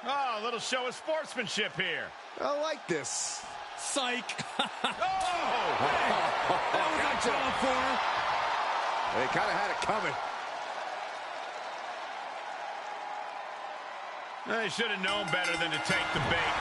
Oh, a little show of sportsmanship here. I like this. Psych. Oh! That was uncalled for. They kind of had it coming. They should have known better than to take the bait.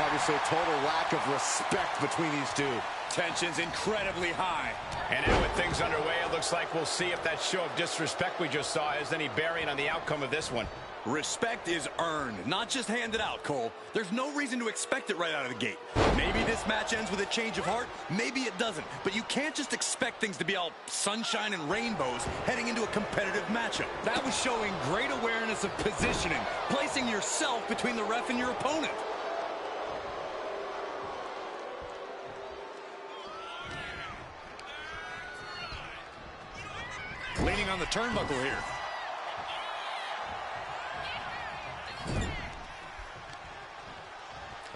Obviously, total lack of respect between these two. Tension's incredibly high. And now with things underway, it looks like we'll see if that show of disrespect we just saw has any bearing on the outcome of this one. Respect is earned, not just handed out, Cole. There's no reason to expect it right out of the gate. Maybe this match ends with a change of heart, maybe it doesn't. But you can't just expect things to be all sunshine and rainbows heading into a competitive matchup. That was showing great awareness of positioning, placing yourself between the ref and your opponent. Leaning on the turnbuckle here.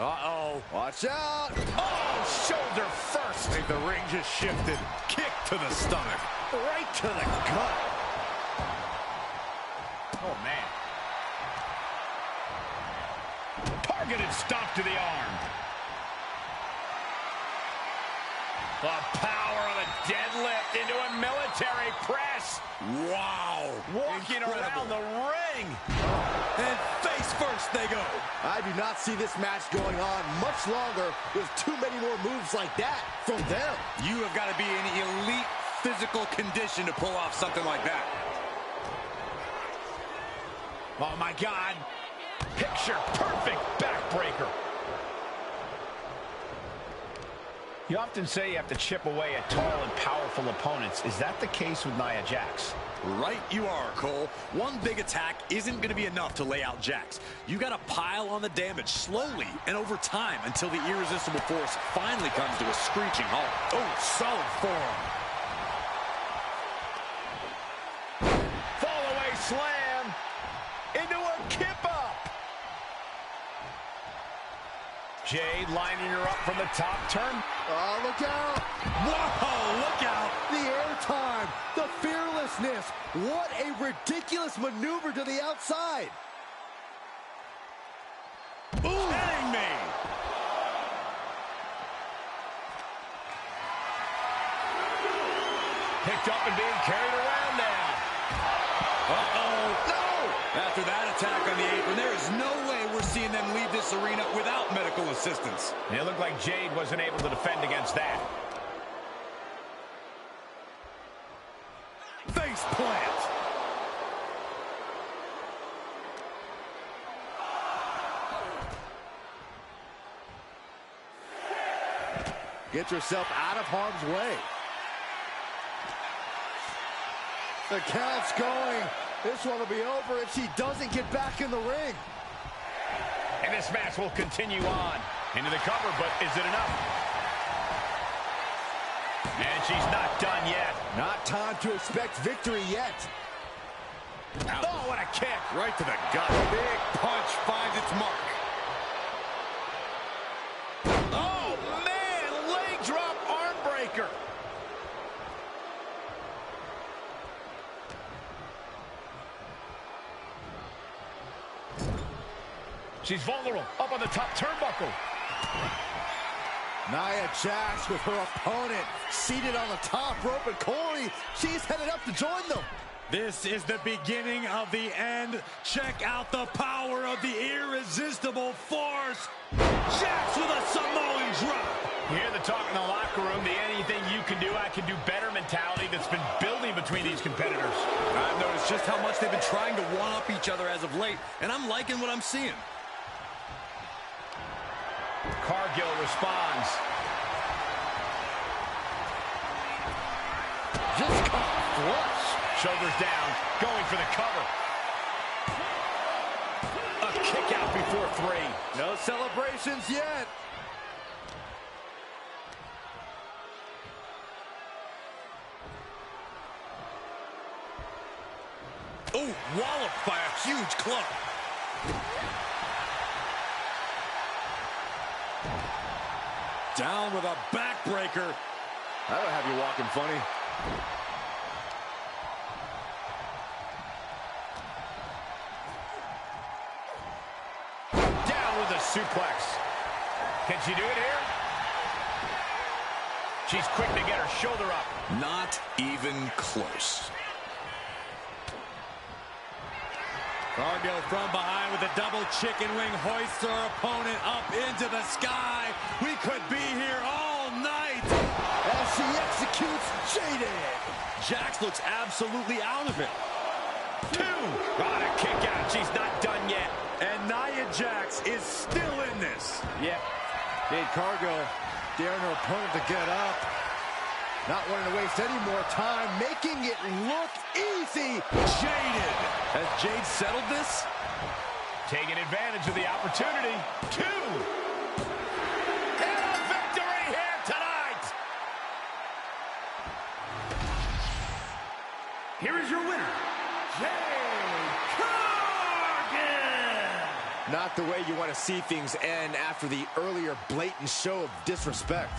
Uh-oh. Watch out. Oh, shoulder first. I think the ring just shifted. Kick to the stomach. Right to the gut. Oh, man. Targeted stop to the arm. The power of a deadlift into a military press. Wow. Walking Incredible. around the ring. And face first they go. I do not see this match going on much longer with too many more moves like that from them. You have got to be in elite physical condition to pull off something like that. Oh, my God. Picture perfect backbreaker. You often say you have to chip away at tall and powerful opponents. Is that the case with Nia Jax? Right you are, Cole. One big attack isn't going to be enough to lay out Jax. You got to pile on the damage slowly and over time until the irresistible force finally comes to a screeching halt. Oh, solid forearm. Fall away slam into a kip up. Jade lining her up from the top turn. Oh, look out. Whoa, look out. The airtime, the fearlessness. What a ridiculous maneuver to the outside. Ooh. Kidding me. Picked up and being carried around now. Uh-oh. No! After that attack on the apron, there is no way we're seeing them leave this arena without medical assistance. It looked like Jade wasn't able to defend against that. Face plant. Get yourself out of harm's way. The count's going. This one will be over if she doesn't get back in the ring. And this match will continue on. Into the cover, but is it enough? And she's not done yet. Not time to expect victory yet. Oh, what a kick. Right to the gut. Big punch finds its mark. Oh, man, leg drop arm breaker. She's vulnerable, up on the top turnbuckle. Nia Jax with her opponent seated on the top rope, and Corey, she's headed up to join them. This is the beginning of the end. Check out the power of the irresistible force. Jax with a Samoan drop. You hear the talk in the locker room, the anything you can do, I can do better mentality that's been building between these competitors. I've noticed just how much they've been trying to one-up each other as of late, and I'm liking what I'm seeing. Cargill responds. Just caught flush. Shoulders down, going for the cover. A kick out before 3. No celebrations yet. Oh, walloped by a huge club. Down with a backbreaker. That'll have you walking funny. a suplex. Can she do it here? She's quick to get her shoulder up. Not even close. Cargill from behind with a double chicken wing hoists her opponent up into the sky. We could be here all night. As she executes Jaded. Jax looks absolutely out of it. 2. What a kick out. She's not done yet. And Nia Jax is still in this. Yep. Jade Cargill daring her opponent to get up. Not wanting to waste any more time, making it look easy. Jaded. Has Jade settled this? Taking advantage of the opportunity. 2. And a victory here tonight. Here is your winner, Jade Cargill. Not the way you want to see things end after the earlier blatant show of disrespect.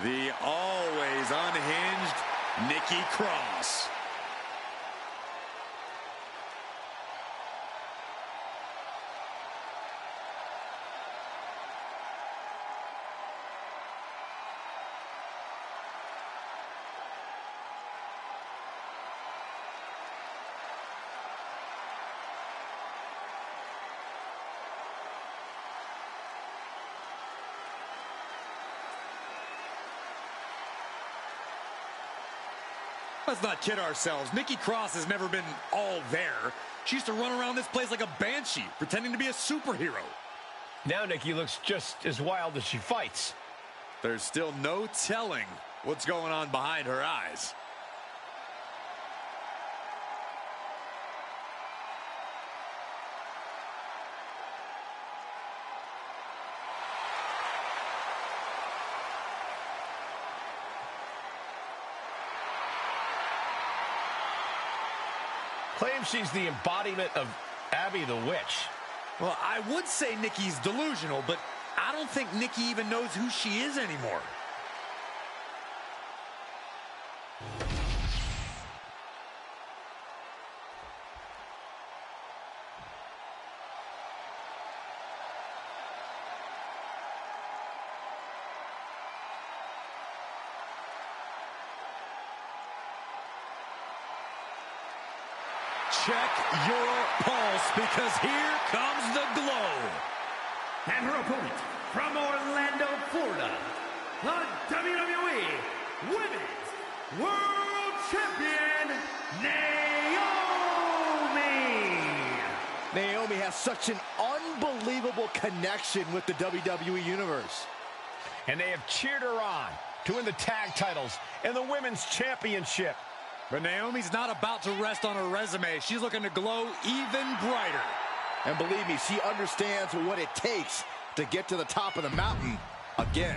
The always unhinged Nikki Cross. Let's not kid ourselves. Nikki Cross has never been all there. She used to run around this place like a banshee, pretending to be a superhero. Now Nikki looks just as wild as she fights. There's still no telling what's going on behind her eyes. Claims she's the embodiment of Abby the Witch. Well, I would say Nikki's delusional, but I don't think Nikki even knows who she is anymore. Check your pulse, because here comes the glow. And her opponent from Orlando, Florida, the WWE Women's World Champion, Naomi. Naomi has such an unbelievable connection with the WWE Universe. And they have cheered her on to win the tag titles and the Women's Championship. But Naomi's not about to rest on her resume. She's looking to glow even brighter. And believe me, she understands what it takes to get to the top of the mountain again.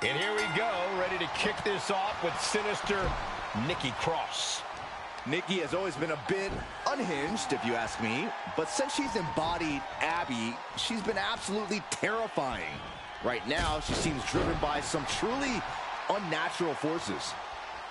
And here we go, ready to kick this off with sinister Nikki Cross. Nikki has always been a bit unhinged, if you ask me, but since she's embodied Abby, she's been absolutely terrifying. Right now, she seems driven by some truly unnatural forces.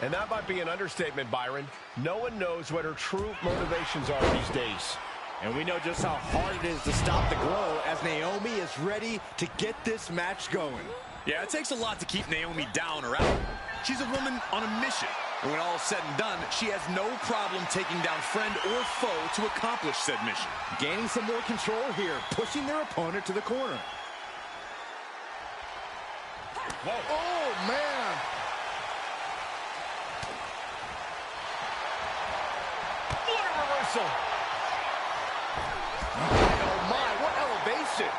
And that might be an understatement, Byron. No one knows what her true motivations are these days. And we know just how hard it is to stop the glow as Naomi is ready to get this match going. Yeah, it takes a lot to keep Naomi down or out. She's a woman on a mission. And when all is said and done, she has no problem taking down friend or foe to accomplish said mission. Gaining some more control here, pushing their opponent to the corner. Whoa. Oh, man. What a reversal. Oh, my, what elevation.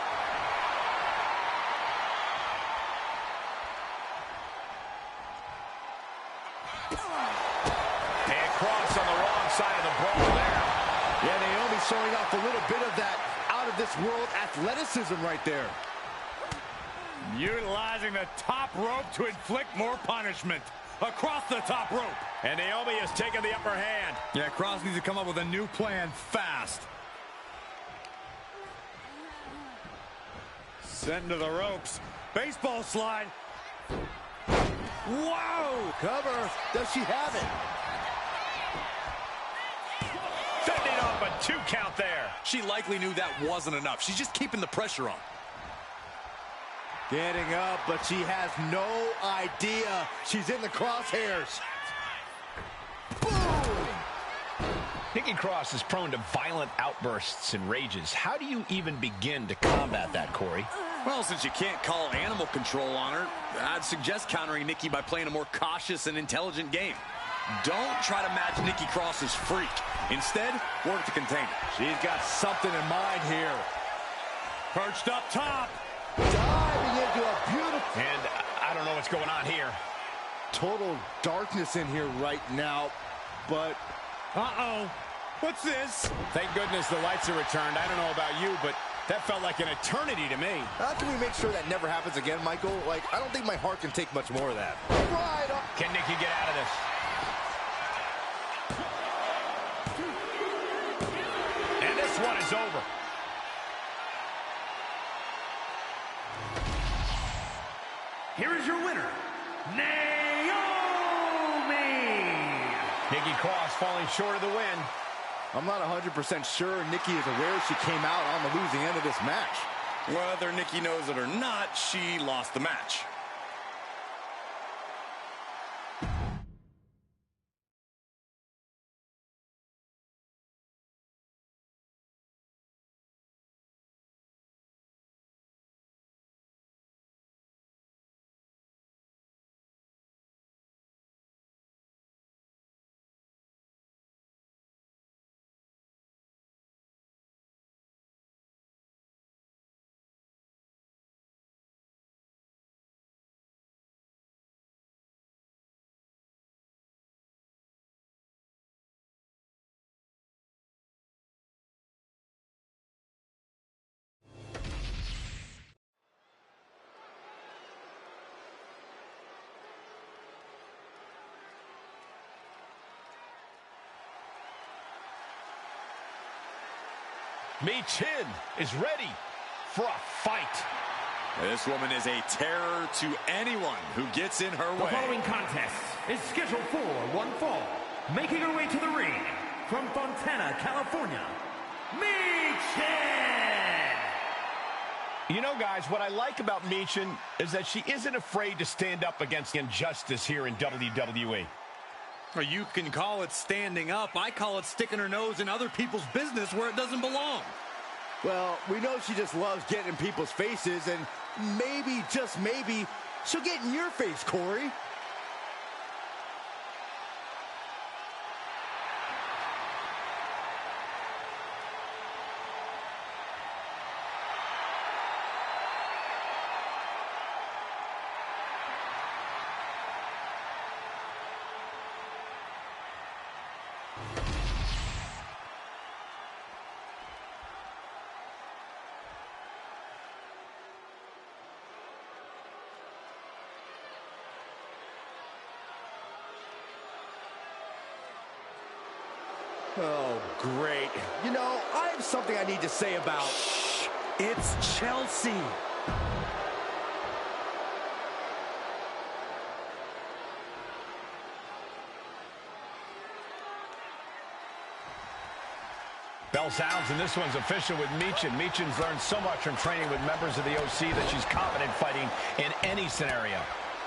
And cross on the wrong side of the brawl there. Yeah, Naomi showing off a little bit of that out-of-this-world athleticism right there. Utilizing the top rope to inflict more punishment. Across the top rope. And Naomi has taken the upper hand. Yeah, Cross needs to come up with a new plan fast. Sent to the ropes. Baseball slide. Whoa! Cover. Does she have it? Fending off a 2 count there. She likely knew that wasn't enough. She's just keeping the pressure on. Getting up, but she has no idea she's in the crosshairs. Boom! Nikki Cross is prone to violent outbursts and rages. How do you even begin to combat that, Corey? Well, since you can't call animal control on her, I'd suggest countering Nikki by playing a more cautious and intelligent game. Don't try to match Nikki Cross's freak. Instead, work to contain her. She's got something in mind here. Perched up top. Diving into a beautiful... And I don't know what's going on here. Total darkness in here right now, but... Uh-oh. What's this? Thank goodness the lights are returned. I don't know about you, but that felt like an eternity to me. How can we make sure that never happens again, Michael? Like, I don't think my heart can take much more of that. Right up. Can Nikki get out of this? And this one is over. Here is your winner, Naomi! Nikki Cross falling short of the win. I'm not 100% sure Nikki is aware she came out on the losing end of this match. Whether Nikki knows it or not, she lost the match. Michin is ready for a fight. This woman is a terror to anyone who gets in her The way. following contest is scheduled for one fall. Making her way to the ring from Fontana, California, Michin! You know, guys, what I like about Michin is that she isn't afraid to stand up against injustice here in WWE. Well, you can call it standing up. I call it sticking her nose in other people's business where it doesn't belong. Well, we know she just loves getting in people's faces, and maybe, just maybe, she'll get in your face, Corey. Oh, great. You know, I have something I need to say about... Shh, it's Chelsea. Bell sounds, and this one's official with Michin. Michin's learned so much from training with members of the OC that she's confident fighting in any scenario.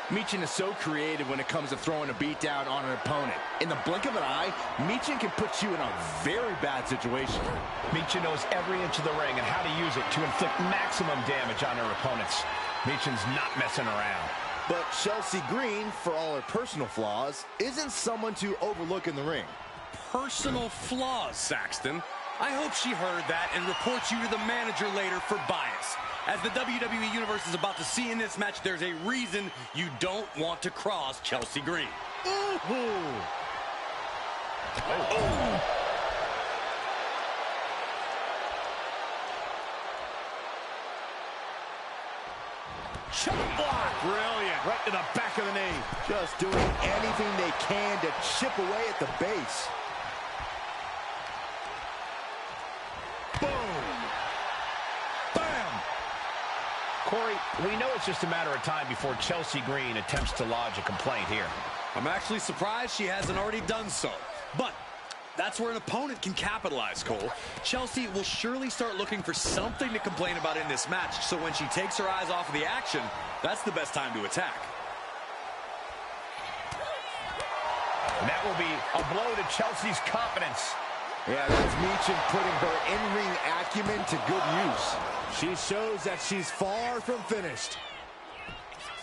Michin is so creative when it comes to throwing a beat down on an opponent. In the blink of an eye, Michin can put you in a very bad situation. Michin knows every inch of the ring and how to use it to inflict maximum damage on her opponents. Michin's not messing around. But Chelsea Green, for all her personal flaws, isn't someone to overlook in the ring. Personal flaws, Saxton. I hope she heard that and reports you to the manager later for bias. As the WWE Universe is about to see in this match, there's a reason you don't want to cross Chelsea Green. Ooh. Chop block. Brilliant. Right to the back of the knee. Just doing anything they can to chip away at the base. Corey, we know it's just a matter of time before Chelsea Green attempts to lodge a complaint here. I'm actually surprised she hasn't already done so. But that's where an opponent can capitalize, Cole. Chelsea will surely start looking for something to complain about in this match, so when she takes her eyes off of the action, that's the best time to attack. And that will be a blow to Chelsea's confidence. Yeah, that's Michin putting her in-ring acumen to good use. She shows that she's far from finished.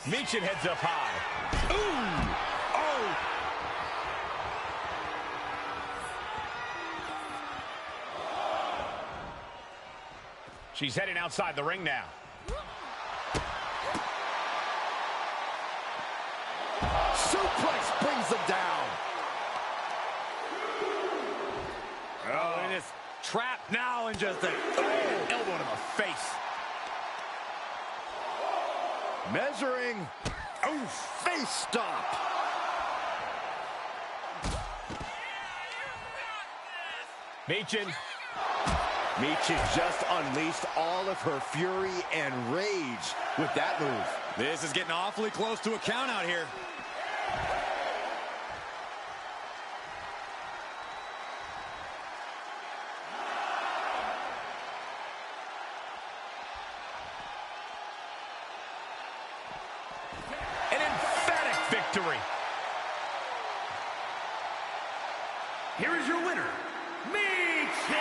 Michin heads up high. Ooh! Oh! She's heading outside the ring now. Suplex brings them down. Oh, it is trapped now and just an elbow to the face. Measuring. Oh, face stop. Michin. Michin just unleashed all of her fury and rage with that move. This is getting awfully close to a count out here. An emphatic victory. Here is your winner, Michin!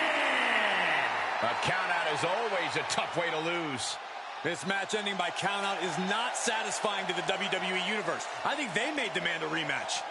A countout is always a tough way to lose. This match ending by countout is not satisfying to the WWE Universe. I think they may demand a rematch.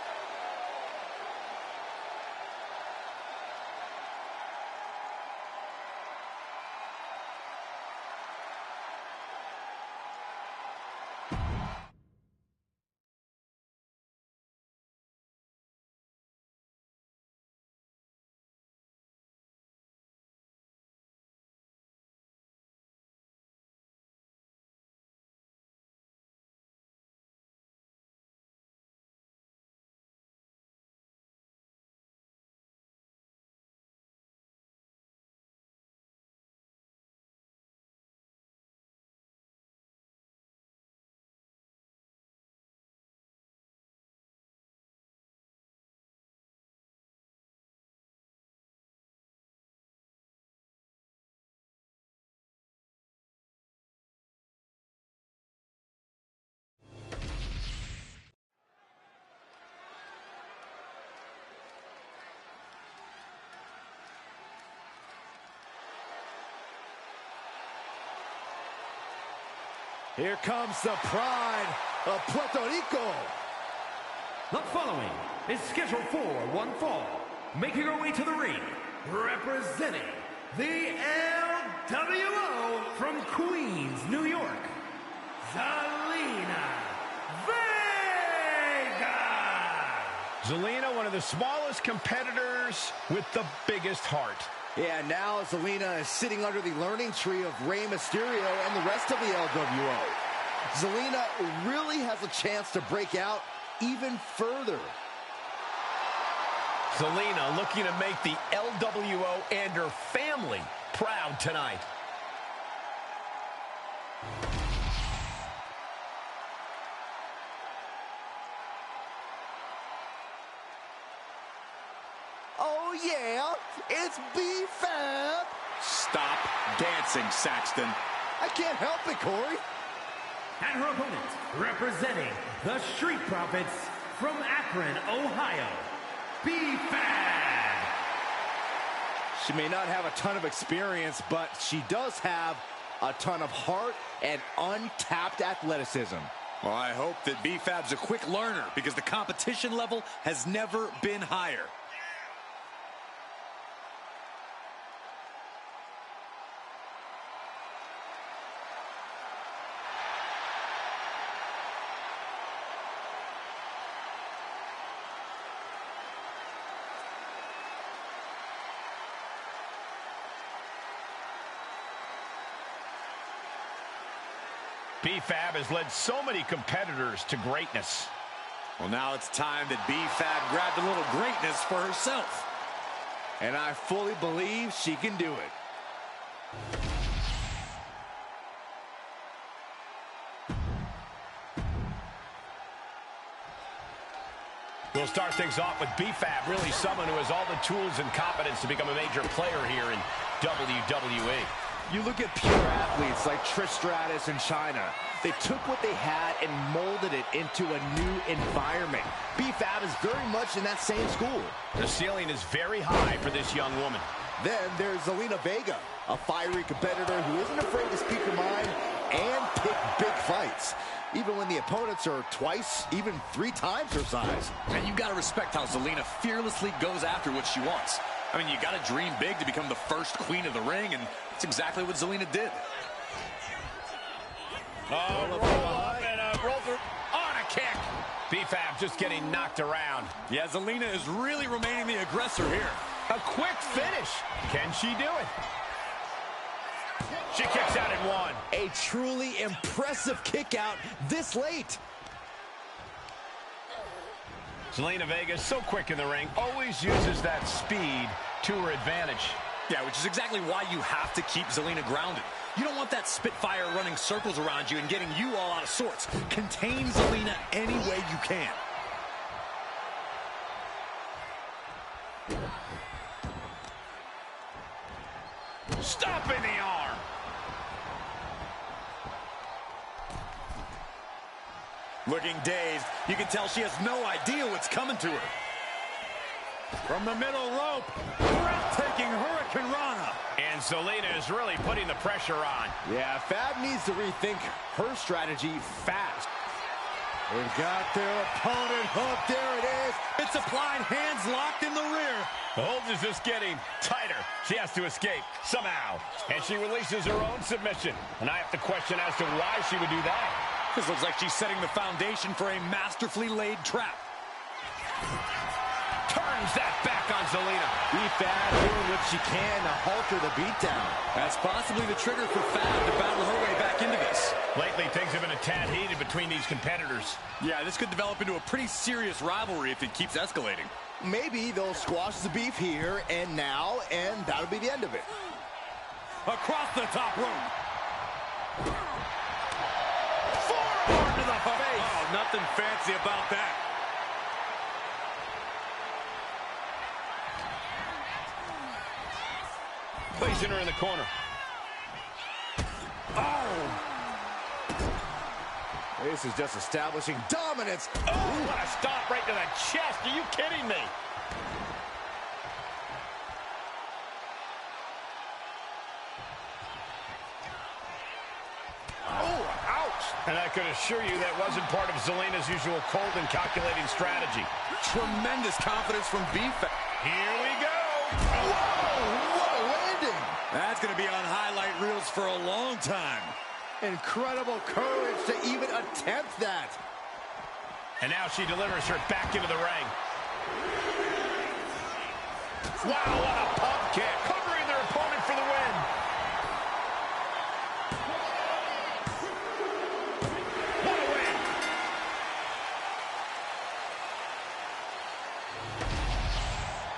Here comes the pride of Puerto Rico. The following is scheduled for one fall. Making her way to the ring, representing the LWO from Queens, New York, Zelina Vega. Zelina, one of the smallest competitors with the biggest heart. Yeah, now Zelina is sitting under the learning tree of Rey Mysterio and the rest of the LWO. Zelina really has a chance to break out even further. Zelina looking to make the LWO and her family proud tonight. Oh, yeah, it's B-Fab. Stop dancing, Saxton. I can't help it, Corey. And her opponent, representing the Street Profits from Akron, Ohio, B-Fab. She may not have a ton of experience, but she does have a ton of heart and untapped athleticism. Well, I hope that B-Fab's a quick learner because the competition level has never been higher. B-Fab has led so many competitors to greatness. Well, now it's time that B-Fab grabbed a little greatness for herself. And I fully believe she can do it. We'll start things off with B-Fab, really someone who has all the tools and competence to become a major player here in WWE. You look at pure athletes like Trish Stratus and Chyna. They took what they had and molded it into a new environment. B-Fab is very much in that same school. The ceiling is very high for this young woman. Then there's Zelina Vega, a fiery competitor who isn't afraid to speak her mind and pick big fights, even when the opponents are twice, even 3 times her size. And you got to respect how Zelina fearlessly goes after what she wants. I mean, you got to dream big to become the first queen of the ring, and that's exactly what Zelina did. Oh, roll up and roll through on a kick. B-Fab just getting knocked around. Yeah, Zelina is really remaining the aggressor here. A quick finish. Can she do it? She kicks out in 1. A truly impressive kick out this late. Zelina Vega is so quick in the ring, always uses that speed to her advantage. Yeah, which is exactly why you have to keep Zelina grounded. You don't want that Spitfire running circles around you and getting you all out of sorts. Contain Zelina any way you can. Stomping the arm. Looking dazed, you can tell she has no idea what's coming to her. From the middle rope, breathtaking Hurricane Rana. And Zelina is really putting the pressure on. Yeah, Fab needs to rethink her strategy fast. They've got their opponent hooked. There it is. It's applied, hands locked in the rear. The hold is just getting tighter. She has to escape somehow. And she releases her own submission. And I have to question as to why she would do that. This looks like she's setting the foundation for a masterfully laid trap. Turns that back on Zelina. B-Fab doing what she can to halter the beatdown. That's possibly the trigger for Fab to battle her way back into this. Lately, things have been a tad heated between these competitors. Yeah, this could develop into a pretty serious rivalry if it keeps escalating. Maybe they'll squash the beef here and now, and that'll be the end of it. Across the top rope. Forearm to the face. Oh, nothing fancy about that. Placing her in the corner. Oh! This is just establishing dominance. Oh, what a stomp right to the chest. Are you kidding me? Oh, ouch! And I could assure you that wasn't part of Zelina's usual cold and calculating strategy. Tremendous confidence from B-Fab. Here we go. Whoa, what a landing! That's going to be on highlight reels for a long time. Incredible courage to even attempt that. And now she delivers her back into the ring. Wow, what a pump kick. Covering their opponent for the win. What a win. 1,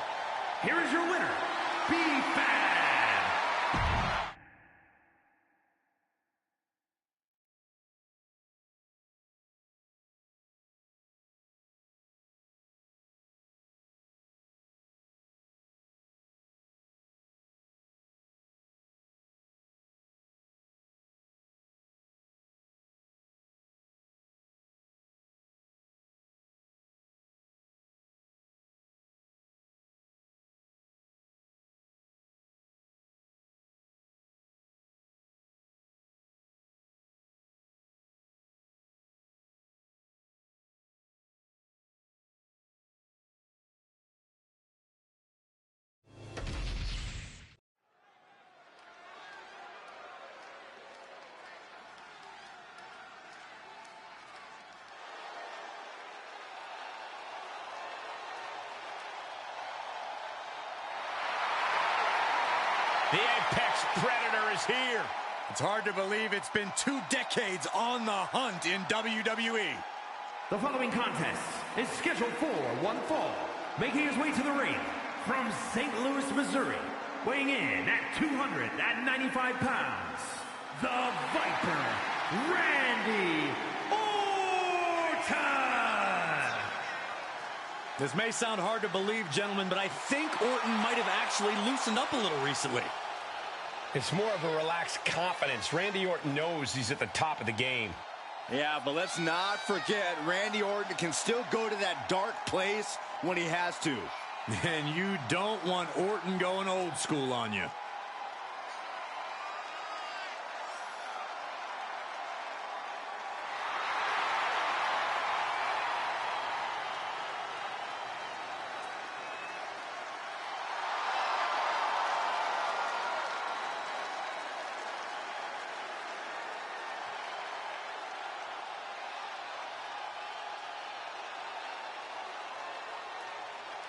here is your winner, B-Fab. The Apex Predator is here. It's hard to believe it's been 2 decades on the hunt in WWE. The following contest is scheduled for one fall. Making his way to the ring from St. Louis, Missouri, weighing in at 295 pounds, the Viper, Randy Orton. This may sound hard to believe, gentlemen, but I think Orton might have actually loosened up a little recently. It's more of a relaxed confidence. Randy Orton knows he's at the top of the game. Yeah, but let's not forget, Randy Orton can still go to that dark place when he has to. And you don't want Orton going old school on you.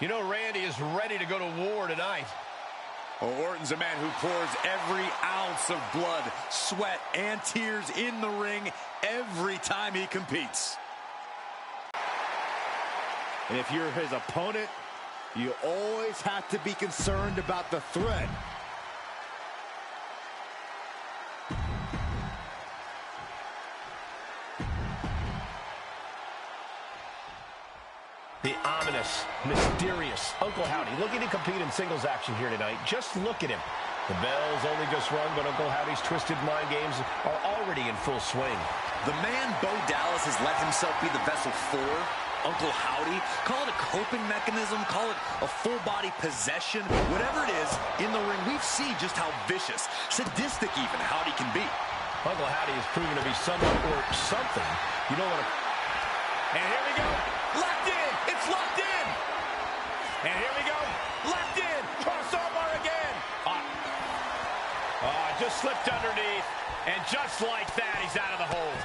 You know, Randy is ready to go to war tonight. Well, Orton's a man who pours every ounce of blood, sweat, and tears in the ring every time he competes. And if you're his opponent, you always have to be concerned about the threat. The ominous, mysterious Uncle Howdy looking to compete in singles action here tonight. Just look at him. The bell's only just rung, but Uncle Howdy's twisted mind games are already in full swing. The man Bo Dallas has let himself be the vessel for, Uncle Howdy, call it a coping mechanism, call it a full-body possession, whatever it is, in the ring, we've seen just how vicious, sadistic even, Howdy can be. Uncle Howdy has proven to be someone or something you don't want to... And here we go. Locked in. It's locked in. And here we go. Locked in. Crossover again. Just slipped underneath. And just like that, he's out of the hold.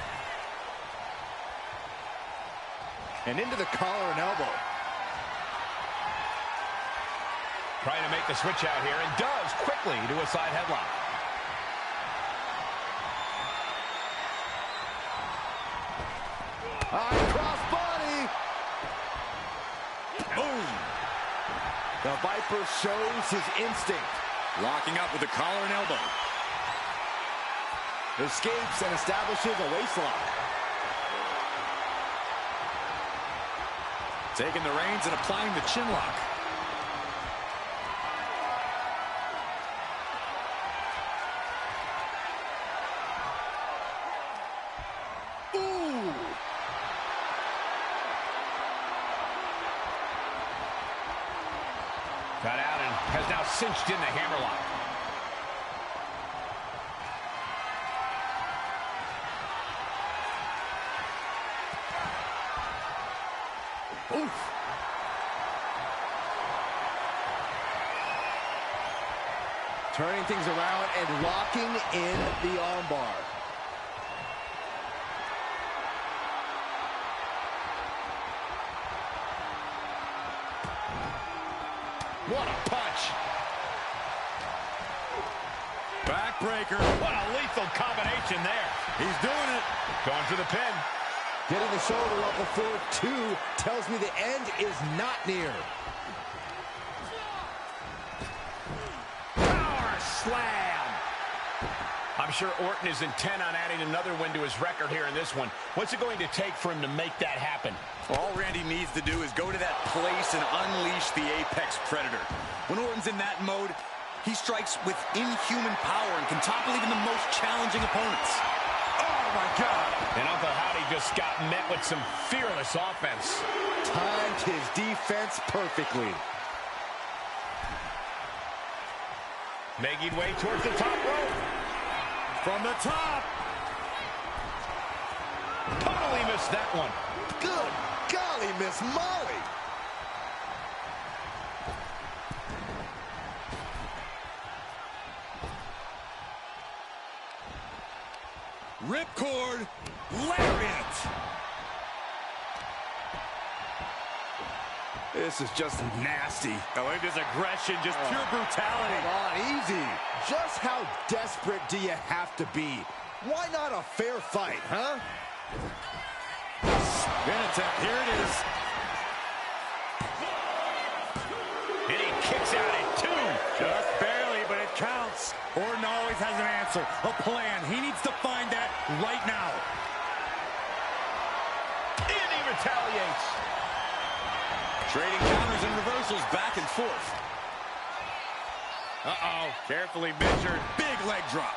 And into the collar and elbow. Trying to make the switch out here, and does quickly to a side headlock. Crossbody. Boom! The Viper shows his instinct. Locking up with the collar and elbow. Escapes and establishes a waistlock. Taking the reins and applying the chin lock. Ooh! Got out and has now cinched in the hammerlock. Oof! Turning things around and locking in the armbar. What a punch. Backbreaker. What a lethal combination there. He's doing it. Going for the pin. Getting the shoulder up before 2 tells me the end is not near. slam. I'm sure Orton is intent on adding another win to his record here in this one. What's it going to take for him to make that happen? All Randy needs to do is go to that place and unleash the Apex Predator. When Orton's in that mode, he strikes with inhuman power and can topple even the most challenging opponents. Oh, my God. And Uncle Howdy just got met with some fearless offense. Timed his defense perfectly. Making way towards the top rope. From the top. Totally missed that one. Good golly, Miss Molly. Ripcord, lariat. This is just nasty. I like this aggression, just pure brutality. Come on, easy. Just how desperate do you have to be? Why not a fair fight, huh? Spin attempt, here it is. And he kicks out at 2. Just barely, but it counts. Orton always has an answer, a plan. He needs to find that right now. And he retaliates. Trading counters and reversals back and forth. Uh-oh, carefully measured. Big leg drop.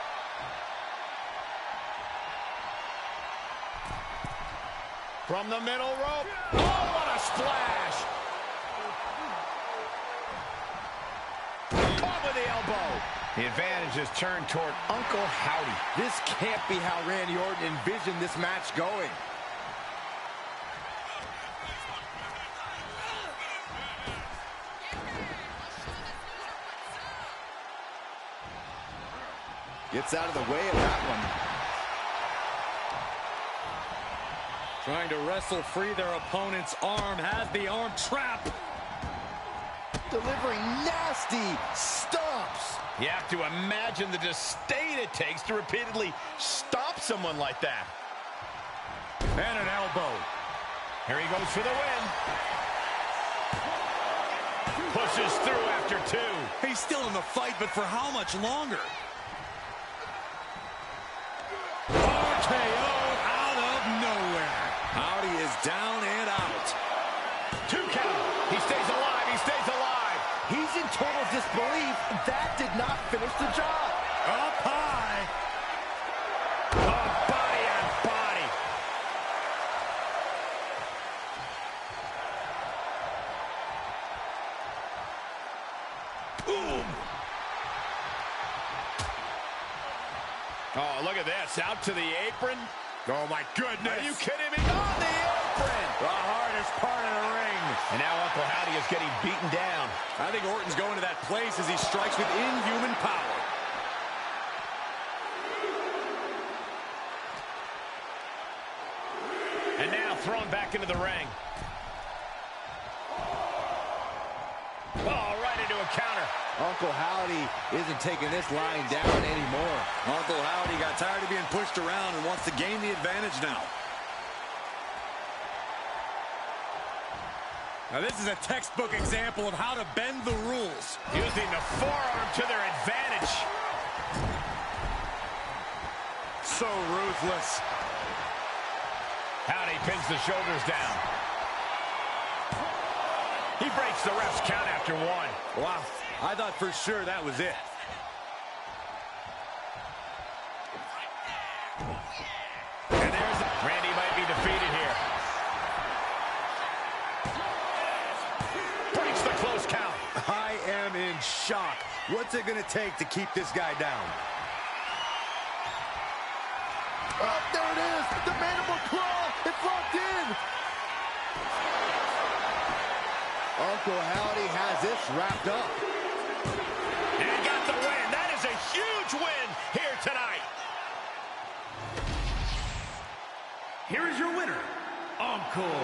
From the middle rope. Oh, what a splash. Caught with the elbow. The advantage is turned toward Uncle Howdy. This can't be how Randy Orton envisioned this match going. Gets out of the way of that one. Trying to wrestle free their opponent's arm, has the arm trap. Delivering nasty stomps. You have to imagine the disdain it takes to repeatedly stop someone like that. And an elbow. Here he goes for the win. Pushes through after 2. He's still in the fight, but for how much longer? RKO out of nowhere. Howdy is down and out. 2 count. He stays alive. He stays alive. He's in total disbelief. That did not finish the job. Up high. Oh, body on body. Boom. Oh, look at this. Out to the apron. Oh, my goodness. Are you kidding me? On the apron. The hardest part of the ring. And now Uncle Howdy is getting beaten down. I think Orton's going to that place as he strikes with inhuman power. And now thrown back into the ring. Oh, right into a counter. Uncle Howdy isn't taking this lying down anymore. Uncle Howdy got tired of being pushed around and wants to gain the advantage now. Now, this is a textbook example of how to bend the rules. Using the forearm to their advantage. So ruthless. Howdy pins the shoulders down. He breaks the ref's count after 1. Wow, I thought for sure that was it. And there's Randy might be defeated here. Breaks the close count. I am in shock. What's it going to take to keep this guy down? Oh, there it is. The mandible claw. It's locked in. Uncle Howdy has this wrapped up. And got the win. That is a huge win here tonight. Here is your winner, Uncle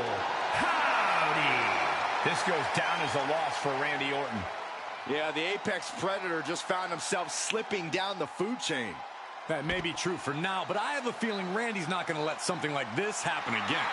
Howdy. This goes down as a loss for Randy Orton. Yeah, the Apex Predator just found himself slipping down the food chain. That may be true for now, but I have a feeling Randy's not going to let something like this happen again.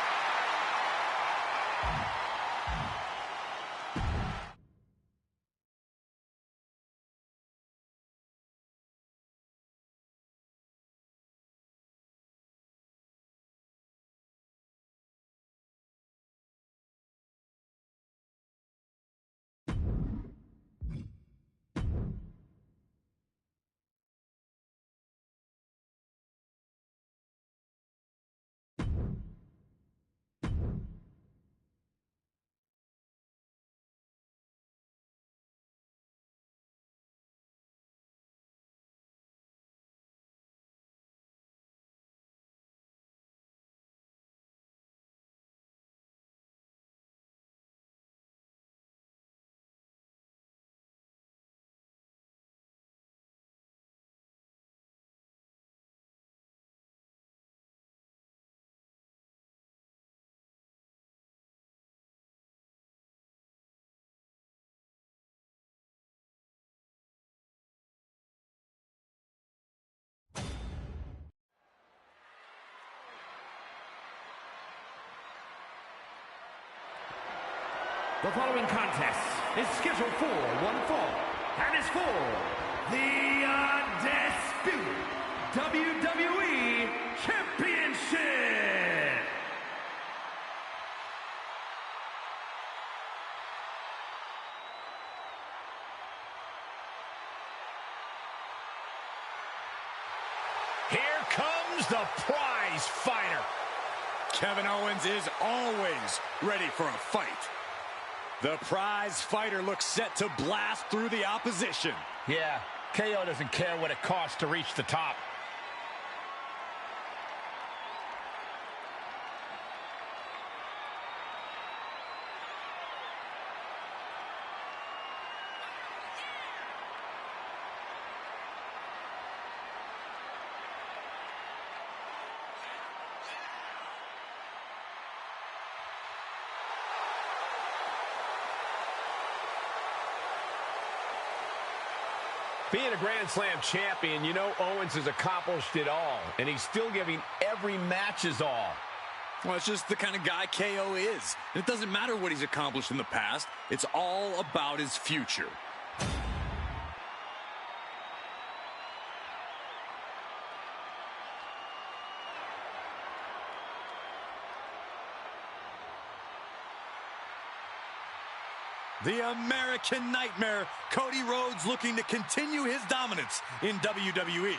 The following contest is scheduled for one fall and is for the undisputed WWE Championship. Here comes the prize fighter. Kevin Owens is always ready for a fight. The prize fighter looks set to blast through the opposition. Yeah, KO doesn't care what it costs to reach the top. Being a Grand Slam champion, you know Owens has accomplished it all, and he's still giving every match his all. Well, it's just the kind of guy KO is. And it doesn't matter what he's accomplished in the past. It's all about his future. The American Nightmare, Cody Rhodes, looking to continue his dominance in WWE.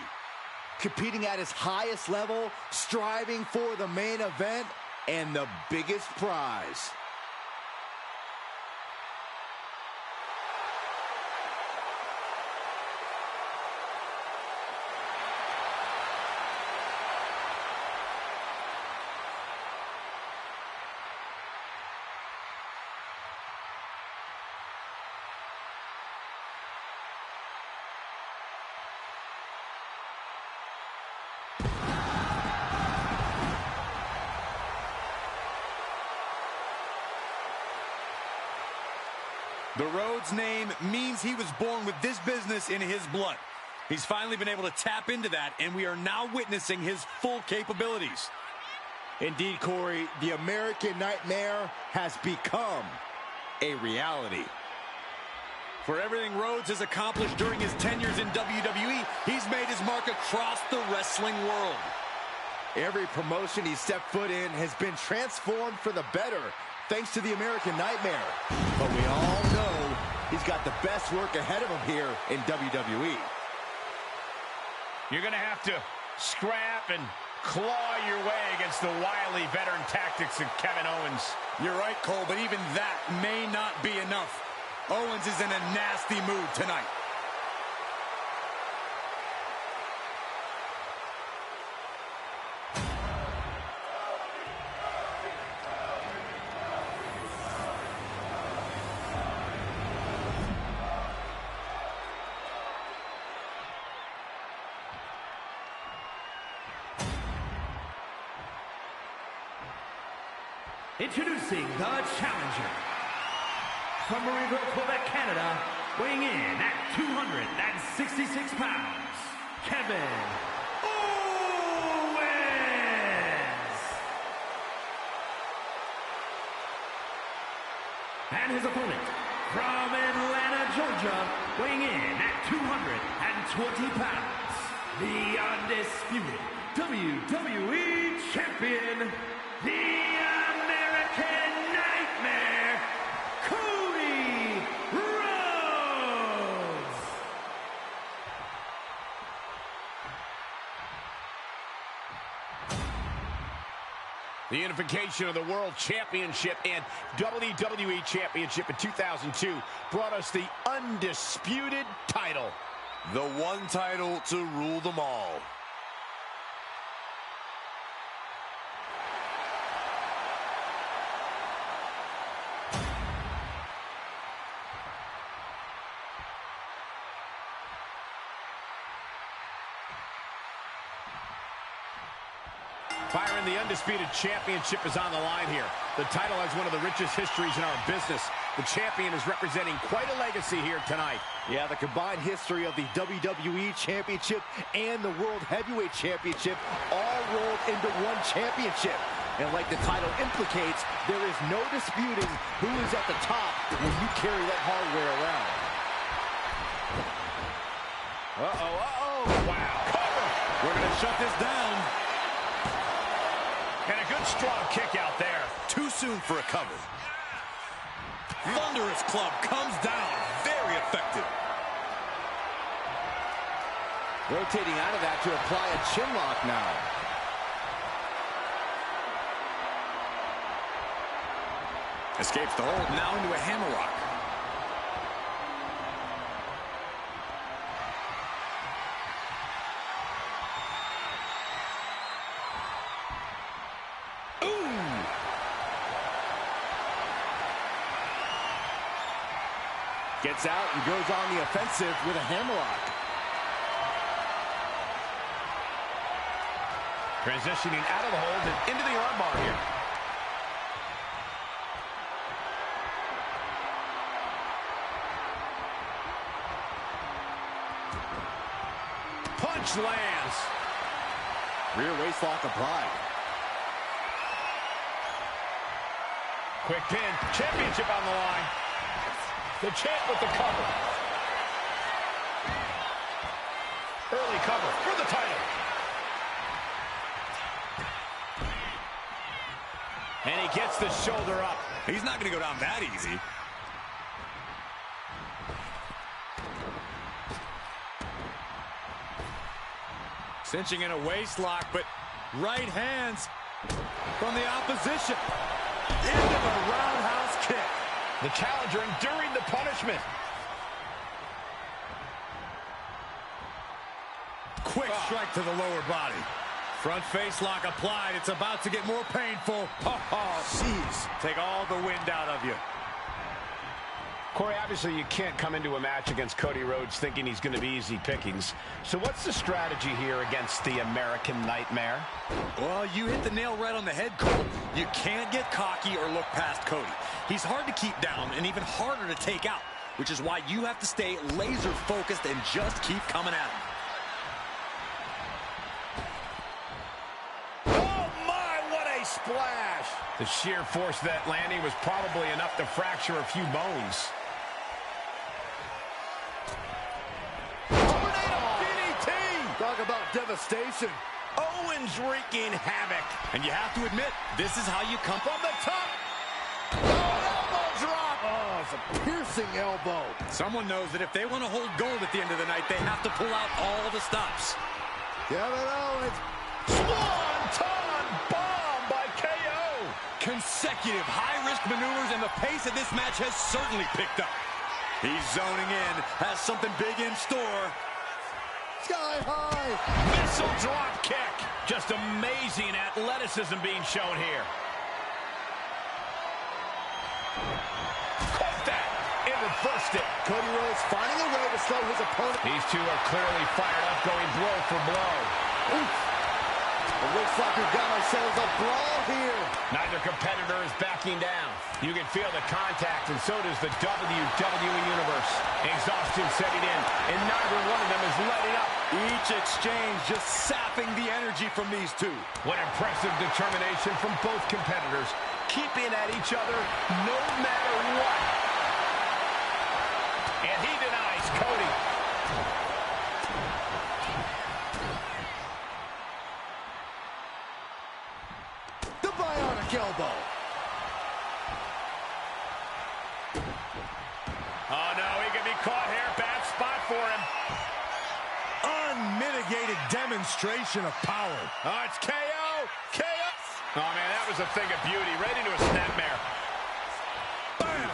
Competing at his highest level, striving for the main event and the biggest prize. The Rhodes name means he was born with this business in his blood. He's finally been able to tap into that, and we are now witnessing his full capabilities. Indeed, Corey, the American Nightmare has become a reality. For everything Rhodes has accomplished during his tenures in WWE, he's made his mark across the wrestling world. Every promotion he's stepped foot in has been transformed for the better, thanks to the American Nightmare. But we all know he's got the best work ahead of him here in WWE. You're going to have to scrap and claw your way against the wily veteran tactics of Kevin Owens. You're right, Cole, but even that may not be enough. Owens is in a nasty mood tonight. Introducing the challenger. From Marieville, Quebec, Canada, weighing in at 266 pounds, Kevin Owens. And his opponent, from Atlanta, Georgia, weighing in at 220 pounds, the undisputed WWE Champion, the American Nightmare, Cody Rhodes. The unification of the World Championship and WWE Championship in 2002 brought us the undisputed title. The one title to rule them all. Byron, the undisputed championship is on the line here. The title has one of the richest histories in our business. The champion is representing quite a legacy here tonight. Yeah, the combined history of the WWE Championship and the World Heavyweight Championship all rolled into one championship. And like the title implicates, there is no disputing who is at the top when you carry that hardware around. Wow. Cover. We're going to shut this down. And a good strong kick out there. Too soon for a cover. Thunderous club comes down. Very effective. Rotating out of that to apply a chin lock now. Escapes the hold, now into a hammerlock. Gets out and goes on the offensive with a hammerlock. Transitioning out of the hold and into the armbar here. Punch lands. Rear waistlock applied. Quick pin. Championship on the line. The champ with the cover. Early cover for the title. And he gets the shoulder up. He's not going to go down that easy. Cinching in a waist lock, but right hands from the opposition. Into the roundhouse kick. The challenger enduring the punishment. Quick strike to the lower body. Front face lock applied. It's about to get more painful. Oh, jeez. Take all the wind out of you. Corey, obviously you can't come into a match against Cody Rhodes thinking he's going to be easy pickings. So what's the strategy here against the American Nightmare? Well, you hit the nail right on the head, Cole. You can't get cocky or look past Cody. He's hard to keep down and even harder to take out, which is why you have to stay laser focused and just keep coming at him. Splash. The sheer force of that landing was probably enough to fracture a few bones. Tornado DDT. Talk about devastation. Owens wreaking havoc. And you have to admit, this is how you come from the top. Elbow drop. Oh, it's a piercing elbow. Someone knows that if they want to hold gold at the end of the night, they have to pull out all the stops. Kevin Owens. Swanton bomb by KO. Consecutive high-risk maneuvers, and the pace of this match has certainly picked up. He's zoning in, has something big in store. Sky high. Missile drop kick. Just amazing athleticism being shown here. Caught that and reversed it. Cody Rhodes finding a way to slow his opponent. These two are clearly fired up, going blow for blow. Oof. It looks like we've got ourselves a brawl here. Neither competitor is backing down. You can feel the contact, and so does the WWE Universe. Exhaustion setting in, and neither one of them is letting up. Each exchange just sapping the energy from these two. What impressive determination from both competitors, keeping at each other no matter what. And he denies Cody. The bionic elbow. Oh, no, he can be caught here. Bad spot for him. Unmitigated demonstration of power. Oh, it's KO. KO. Oh, man, that was a thing of beauty. Right into a snapmare. Bam!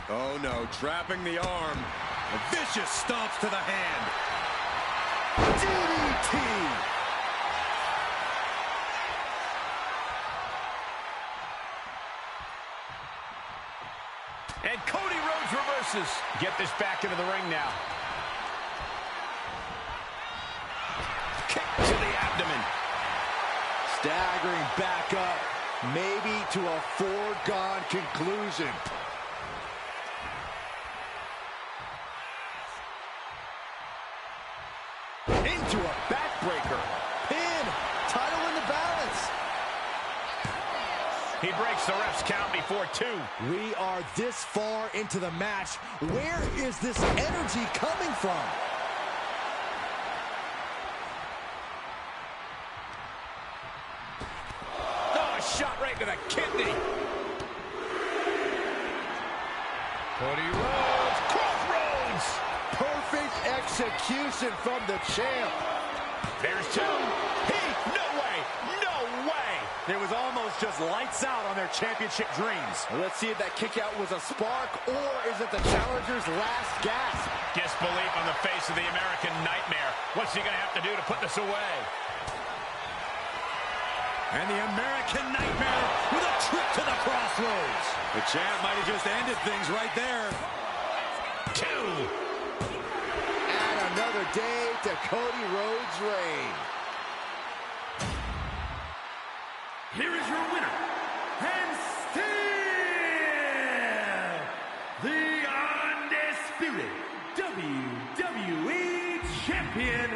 Oh, no, trapping the arm. A vicious stomps to the hand. DDT. And Cody Rhodes reverses. Get this back into the ring now. Kick to the abdomen. Staggering back up. Maybe to a foregone conclusion. He breaks the ref's count before 2. We are this far into the match. Where is this energy coming from? Oh, a shot right to the kidney. Cody Rhodes, crossroads. Perfect execution from the champ. There's 2. No way. It was almost just lights out on their championship dreams. Let's see if that kick out was a spark, or is it the challenger's last gasp? Disbelief on the face of the American Nightmare. What's he going to have to do to put this away? And the American Nightmare with a trip to the crossroads. The champ might have just ended things right there. 2. Add another day to Cody Rhodes' reign. Here is your winner, and still the undisputed WWE Champion,